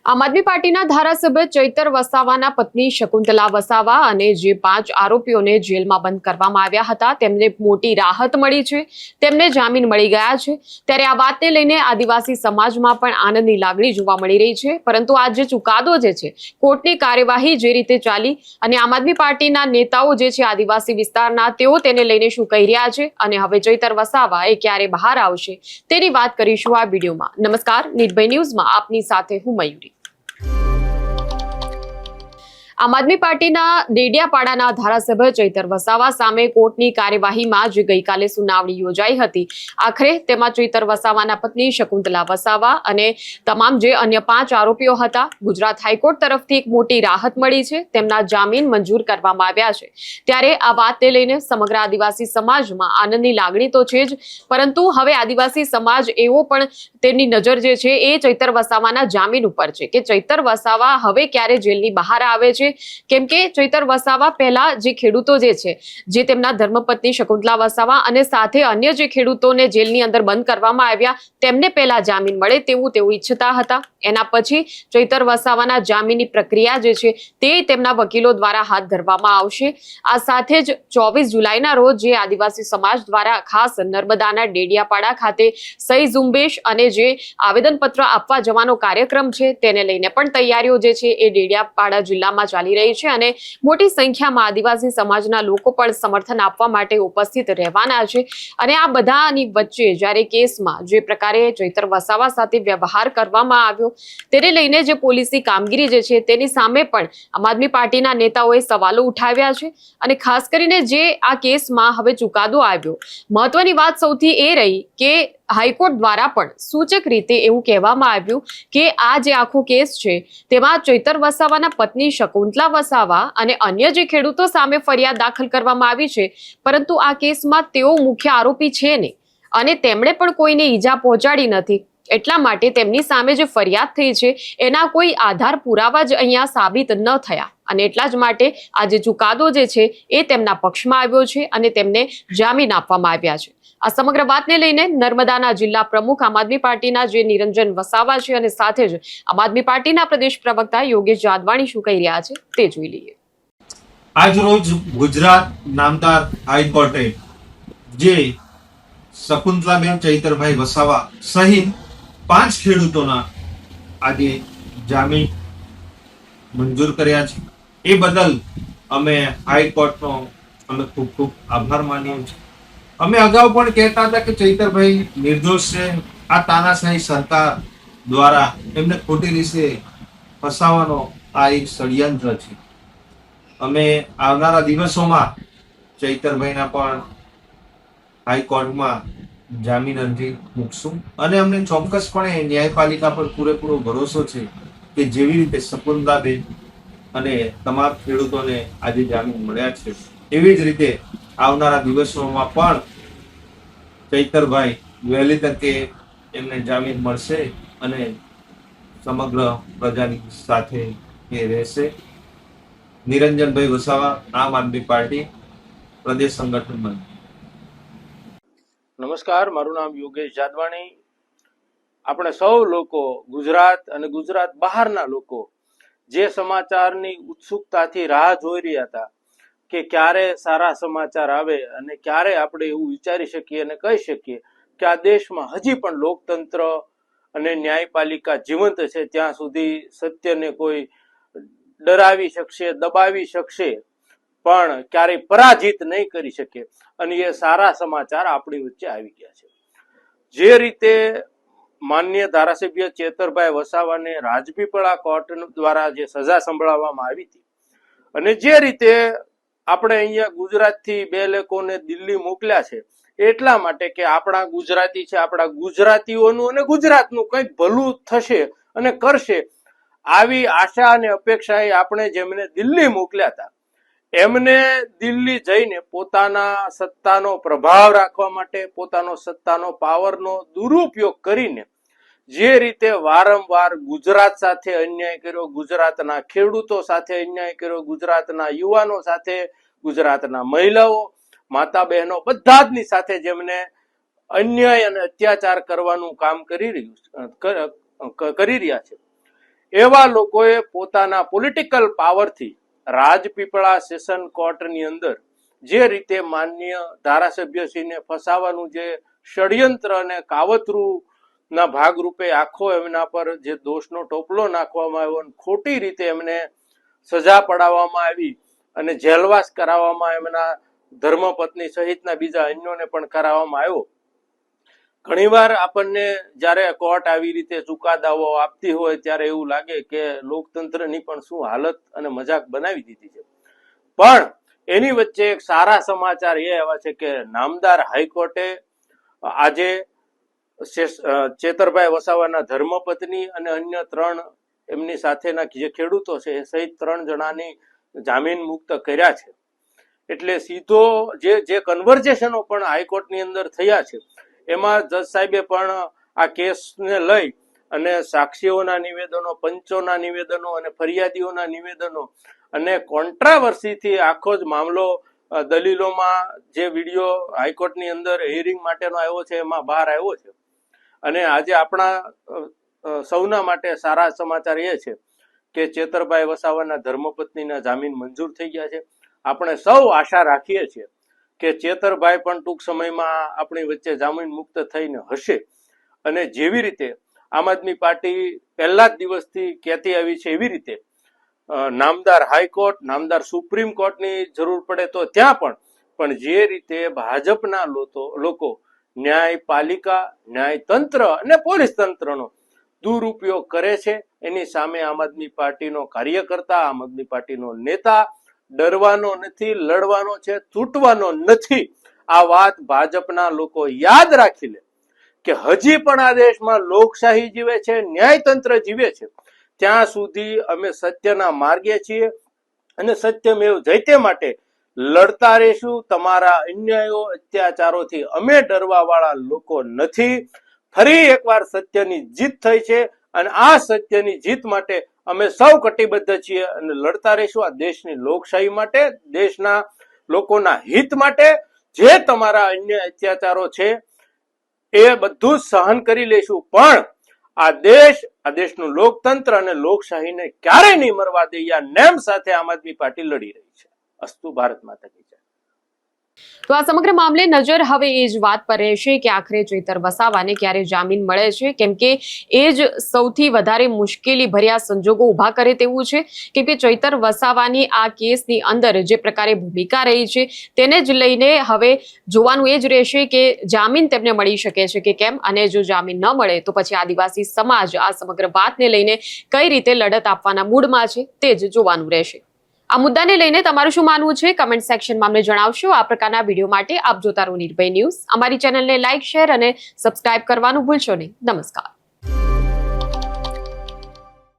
આમ આદમી પાર્ટીના ધારાસભ્ય ચૈતર વસાવાના પત્ની શકુંતલા વસાવા અને જે 5 આરોપીઓને જેલમાં બંધ કરવામાં આવ્યા હતા તેમને મોટી રાહત મળી છે, તેમને જામીન મળી ગયા છે। ત્યારે આ વાતને લઈને આદિવાસી સમાજમાં પણ આનંદની લાગણી જોવા મળી રહી છે। પરંતુ આ જે ચુકાદો જે છે, કોર્ટની કાર્યવાહી જે રીતે ચાલી અને આમ આદમી પાર્ટીના નેતાઓ જે છે આદિવાસી વિસ્તારના, તેઓ તેને લઈને શું કહી રહ્યા છે અને હવે ચૈતર વસાવા એ ક્યારે બહાર આવશે તેની વાત કરીશું આ વિડીયોમાં। નમસ્કાર, નિર્ભય ન્યૂઝમાં આપની સાથે હું મયુરી। આમ આદમી પાર્ટીના ડેડિયાપાડાના ધારાસભ્ય ચૈતર વસાવા સામે કોર્ટની કાર્યવાહીમાં જે ગઈકાલે સુનાવણી યોજાઈ હતી, આખરે તેમાં ચૈતર વસાવાના પત્ની શકુંતલા વસાવા અને તમામ જે અન્ય 5 આરોપીઓ હતા, ગુજરાત હાઈકોર્ટ તરફથી એક મોટી રાહત મળી છે, તેમના જામીન મંજૂર કરવામાં આવ્યા છે। ત્યારે આ વાતને લઈને સમગ્ર આદિવાસી સમાજમાં આનંદની લાગણી તો છે જ, પરંતુ હવે આદિવાસી સમાજ એવો પણ તેમની નજર જે છે એ ચૈતર વસાવાના જામીન ઉપર છે કે ચૈતર વસાવા હવે ક્યારે જેલની બહાર આવે છે। કેમ કે ચૈતર વસાવા પહેલા જે ખેડૂતો જે છે, જે તેમના ધર્મપત્ની શકુંતલા વસાવા અને સાથે અન્ય જે ખેડૂતોને જેલની અંદર બંધ કરવામાં આવ્યા, તેમને પહેલા જામીન મળે તેવું તેઓ ઈચ્છતા હતા। એના પછી ચૈતર વસાવાના જામીનની પ્રક્રિયા જે છે તે તેમના વકીલો દ્વારા હાથ ધરવામાં આવશે। આ સાથે જ 24 જુલાઈના રોજ જે આદિવાસી સમાજ દ્વારા ખાસ નર્મદાના ડેડિયાપાડા ખાતે સહી ઝુંબેશ અને જે આવેદનપત્ર આપવા જવાનો કાર્યક્રમ છે, તેને લઈને પણ તૈયારીઓ જે છે એ ડેડિયાપાડા જિલ્લામાં ચાલી રહી છે અને મોટી સંખ્યામાં આદિવાસી સમાજના લોકો પણ સમર્થન આપવા માટે ઉપસ્થિત રહેવાના છે। અને આ બધાની વચ્ચે જ્યારે કેસમાં જે પ્રકારે ચૈતર વસાવા સાથે વ્યવહાર કરવામાં આવ્યો, તેને લઈને જે પોલીસની કામગીરી જે છે તેની સામે પણ આમ આદમી પાર્ટીના નેતાઓએ સવાલો ઉઠાવ્યા છે। અને ખાસ કરીને જે આ કેસમાં હવે ચુકાદો આવ્યો, મહત્વની વાત સૌથી એ રહી કે હાઈકોર્ટ દ્વારા પણ સૂચક રીતે એવું કહેવામાં આવ્યું કે આ જે આખો કેસ છે તેમાં ચૈતર વસાવાના પત્ની શકુંતલા વસાવા અને અન્ય જે ખેડૂતો સામે ફરિયાદ દાખલ કરવામાં આવી છે, પરંતુ આ કેસમાં તેઓ મુખ્ય આરોપી છે નહીં અને તેમણે પણ કોઈને ઈજા પહોંચાડી નથી। એટલા માટે તેમની સામે જે ફરિયાદ થઈ છે એના કોઈ આધાર પુરાવા જ અહીંયા સાબિત ન થયા અને એટલા જ માટે આ જે ચુકાદો જે છે એ તેમના પક્ષમાં આવ્યો છે અને તેમને જામીન આપવામાં આવ્યા છે। આ સમગ્ર વાતને લઈને નર્મદાના જિલ્લા પ્રમુખ આમ આદમી પાર્ટીના જે નિરંજન વસાવા છે અને સાથે જ આમ આદમી પાર્ટીના પ્રદેશ પ્રવક્તા યોગેશ જાદવાણી શું કહી રહ્યા છે તે જોઈ લઈએ। આજ રોજ ગુજરાત નામદાર હાઈકોર્ટે જે શકુંતલાબેન ચૈતરભાઈ વસાવા સહિત 5 ખેડૂતોના આજે જામીન મંજૂર કર્યા છે, એ બદલ અમે હાઈકોર્ટનો ખૂબ ખૂબ આભાર માનીએ છીએ। અમે અગાઉ પણ કહેતા હતા કે ચૈતરભાઈ નિર્દોષ છે, આ તાનાશાહી સરકાર દ્વારા એમને ખોટી રીતે ફસાવાનો આ એક ષડયંત્ર છે। અમે આવનારા દિવસોમાં ચૈતરભાઈના પણ હાઈકોર્ટમાં જામીન અરજી મૂકશું અને અમને ચોક્કસપણે ન્યાયપાલિકા પર પૂરેપૂરો ભરોસો છે કે જેવી રીતે શકુંતલાબેન અને તમામ ખેડૂતોને આજે જામીન મળ્યા છે, એવી જ રીતે આવનારા દિવસોમાં પણ ચૈતરભાઈ વહેલી તકે એમને જામીન મળશે અને સમગ્ર પ્રજાની સાથે એ રહેશે। નિરંજનભાઈ વસાવા, આમ આદમી પાર્ટી પ્રદેશ સંગઠન મંત્રી। નમસ્કાર, મારું નામ યોગેશ જાદવાણી। આપણે સૌ લોકો, ગુજરાત અને ગુજરાત બહારના લોકો જે સમાચારની ઉત્સુકતાથી રાહ જોઈ રહ્યા હતા કે ક્યારે સારા સમાચાર આવે અને ક્યારે આપણે એવું વિચારી શકીએ અને કહી શકીએ કે આ દેશમાં હજી પણ લોકતંત્ર અને ન્યાયપાલિકા જીવંત છે, ત્યાં સુધી સત્યને કોઈ ડરાવી શકશે, દબાવી શકશે, પણ ક્યારેય પરાજિત નહીં કરી શકે અને એ સારા સમાચાર આપણી વચ્ચે આવી ગયા છે। જે રીતે માનનીય ધારાસભ્ય ચૈતરભાઈ વસાવાને રાજપીપળા કોર્ટ દ્વારા જે સજા સંભળાવવામાં આવી હતી અને જે રીતે આપણે અહીંયા ગુજરાતથી 2 લોકોને દિલ્હી મોકલ્યા છે એટલા માટે કે આપણા ગુજરાતી છે, આપણા ગુજરાતીઓનું અને ગુજરાતનું કંઈક ભલું થશે અને કરશે, આવી આશા અને અપેક્ષાએ આપણે જેમને દિલ્હી મોકલ્યા હતા એમને દિલ્હી જઈને પોતાના સત્તાનો પ્રભાવ રાખવા માટે, પોતાનો સત્તાનો પાવરનો દુરુપયોગ કરીને જે રીતે વારંવાર ગુજરાત સાથે અન્યાય કર્યો, ગુજરાતના ખેડૂતો સાથે અન્યાય કર્યો, ગુજરાતના યુવાનો સાથે, ગુજરાતના મહિલાઓ, માતા બહેનો બધા જની સાથે જેમને અન્યાય અને અત્યાચાર કરવાનું કામ કરી રહ્યા છે, એવા લોકોએ પોતાના પોલિટિકલ પાવરથી રાજપીપળા સેશન કોર્ટની અંદર જે રીતે માન્ય ધારાસભ્યશ્રીને ફસાવાનું જે ષડયંત્ર અને કાવતરું ના ભાગરૂપે આખો એમના પર જે દોષનો ટોપલો નાખવામાં આવ્યો અને ખોટી રીતે એમને સજા પડાવવામાં આવી અને જેલવાસ કરાવવામાં એમના ધર્મપત્ની સહિતના બીજા અન્યોને પણ કરાવવામાં આવ્યો. ઘણીવાર આપણને જ્યારે કોર્ટ આવી રીતે ચુકાદાઓ આપતી હોય ત્યારે એવું લાગે કે લોકતંત્રની પણ શું હાલત અને મજાક બનાવી દીધી છે. પણ એની વચ્ચે એક સારા સમાચાર એ આવ્યા છે કે નામદાર હાઈકોર્ટે આજે ચેતરભાઈ વસાવાના ધર્મપત્ની અને અન્ય 3 એમની સાથેના જે ખેડૂતો છે એ સહિત 3 જણાની જામીન મુક્ત કર્યા છે. એટલે સીધો જે કન્વર્જેશનો પણ હાઈકોર્ટની અંદર થયા છે એમાં જજ સાહેબે પણ આ કેસને લઈ અને સાક્ષીઓના નિવેદનો, પંચોના નિવેદનો અને ફરિયાદીઓના નિવેદનો અને કોન્ટ્રાવર્સીથી આખો જ મામલો દલીલોમાં જે વિડીયો હાઈકોર્ટની અંદર હિયરિંગ માટેનો આવ્યો છે એમાં બહાર આવ્યો છે. અને આજે આપણા સૌના માટે સારા સમાચાર એ છે કે ચેતરભાઈ વસાવાના ધર્મપત્નીના જામીન મંજૂર થઈ ગયા છે. આપણે સૌ આશા રાખીએ છીએ કે ચેતરભાઈ પણ ટૂંક સમયમાં આપણી વચ્ચે જામીન મુક્ત થઈને હશે. અને જેવી રીતે આમ આદમી પાર્ટી પહેલા જ દિવસથી કહેતી આવી છે એવી રીતે નામદાર હાઈકોર્ટ, નામદાર સુપ્રીમ કોર્ટની જરૂર પડે તો ત્યાં પણ જે રીતે ભાજપના લોકો ન્યાયપાલિકા, ન્યાયતંત્ર અને પોલીસ તંત્રનો દુરુપયોગ કરે છે એની સામે આમ આદમી પાર્ટીનો કાર્યકર્તા, આમ આદમી પાર્ટીનો નેતા ડરવાનો નથી, લડવાનો છે, તૂટવાનો નથી. આ વાત ભાજપના લોકો યાદ રાખી લે કે હજી પણ આ દેશમાં લોકશાહી જીવે છે, ન્યાયતંત્ર જીવે છે. ત્યાં સુધી અમે સત્યના માર્ગે છીએ અને સત્યમેવ જયતે માટે લડતા રહીશું. તમારા અન્યાયો, અત્યાચારોથી અમે ડરવા વાળા લોકો નથી. ફરી એકવાર સત્યની જીત થઈ છે અને આ સત્યની જીત માટે અમે સૌ કટિબદ્ધ છીએ અને લડતા રહીશું આ દેશની લોકશાહી માટે, દેશના લોકોના હિત માટે. જે તમારા અન્ય અત્યાચારો છે એ બધું સહન કરી લેશું, પણ આ દેશનું લોકતંત્ર અને લોકશાહીને ક્યારેય નહીં મરવા દઈએ. આ નેમ સાથે આમ આદમી પાર્ટી લડી રહી છે. અસ્તુ ભારત માતા કી જય. તો આ સમગ્ર મામલે નજર હવે એ જ વાત પર રહેશે કે આખરે ચૈતર વસાવાને ક્યારે જામીન મળે છે, કેમ કે એ જ સૌથી વધારે મુશ્કેલી ભર્યા સંજોગો ઉભા કરે તેવું છે. કેમ કે ચૈતર વસાવાની આ કેસની અંદર જે પ્રકારે ભૂમિકા રહી છે તેને જ લઈને હવે જોવાનું એ જ રહેશે કે જામીન તેમને મળી શકે છે કે કેમ, અને જો જામીન ન મળે તો પછી આદિવાસી સમાજ આ સમગ્ર વાતને લઈને કઈ રીતે લડત આપવાના મૂડમાં છે તે જ જોવાનું રહેશે. આ મુદ્દાને લઈને તમારું શું માનવું છે કમેન્ટ સેક્શનમાં અમને જણાવશો. આ પ્રકારના વિડીયો માટે આપ જોતા રહો નિર્ભય ન્યૂઝ. અમારી ચેનલને લાઇક, શેર અને સબસ્ક્રાઇબ કરવાનું ભૂલશો નહીં. નમસ્કાર.